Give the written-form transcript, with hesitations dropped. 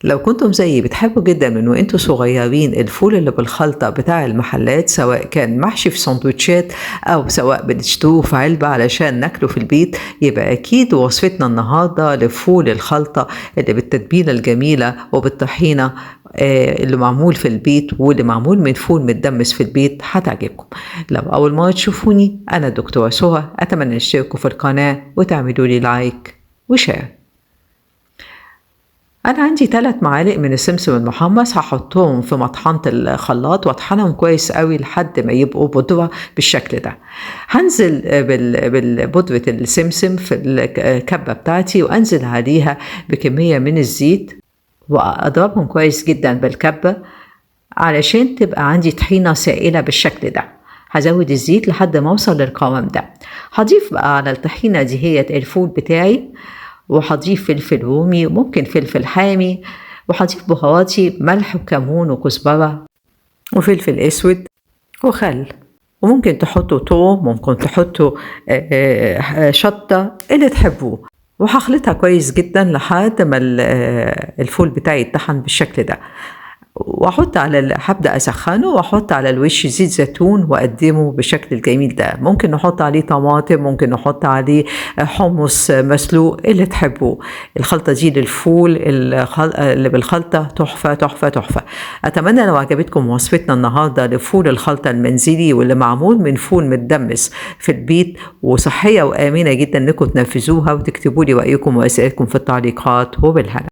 لو كنتم زيي بتحبوا جدا من وانتوا صغيرين الفول اللي بالخلطة بتاع المحلات، سواء كان محشي في سندوتشات أو سواء بنشتروه في علبة علشان ناكله في البيت، يبقى أكيد وصفتنا النهاردة لفول الخلطة اللي بالتتبيلة الجميلة وبالطحينة اللي معمول في البيت واللي معمول من فول متدمس في البيت هتعجبكم. لو أول مرة تشوفوني أنا الدكتورة سهى، أتمنى تشتركوا في القناة وتعملوا لي لايك وشير. أنا عندي 3 معالق من السمسم المحمص هحطهم في مطحنة الخلاط واطحنهم كويس قوي لحد ما يبقوا بودرة بالشكل ده. هنزل بالبودرة السمسم في الكبة بتاعتي وأنزل عليها بكمية من الزيت وأضربهم كويس جدا بالكبة علشان تبقى عندي طحينة سائلة بالشكل ده. هزود الزيت لحد ما أوصل للقوام ده. هضيف بقى على الطحينة دي هي الفول بتاعي، وهضيف فلفل رومي وممكن فلفل حامي، وهضيف بهاراتي ملح وكمون وكزبرة وفلفل اسود وخل، وممكن تحطوا توم، ممكن تحطوا شطة اللي تحبوه، وهخلطها كويس جدا لحد ما الفول بتاعي يتطحن بالشكل ده. واحط هبدأ اسخنه واحط على الوش زيت زيتون واقدمه بالشكل الجميل ده. ممكن نحط عليه طماطم، ممكن نحط عليه حمص مسلوق اللي تحبوه. الخلطة دي للفول اللي بالخلطة تحفة تحفة تحفة. اتمنى لو عجبتكم وصفتنا النهاردة لفول الخلطة المنزلي واللي معمول من فول متدمس في البيت وصحية وآمنة جدا انكم تنفذوها، وتكتبوا لي رأيكم وأسئلتكم في التعليقات. وبالهنا.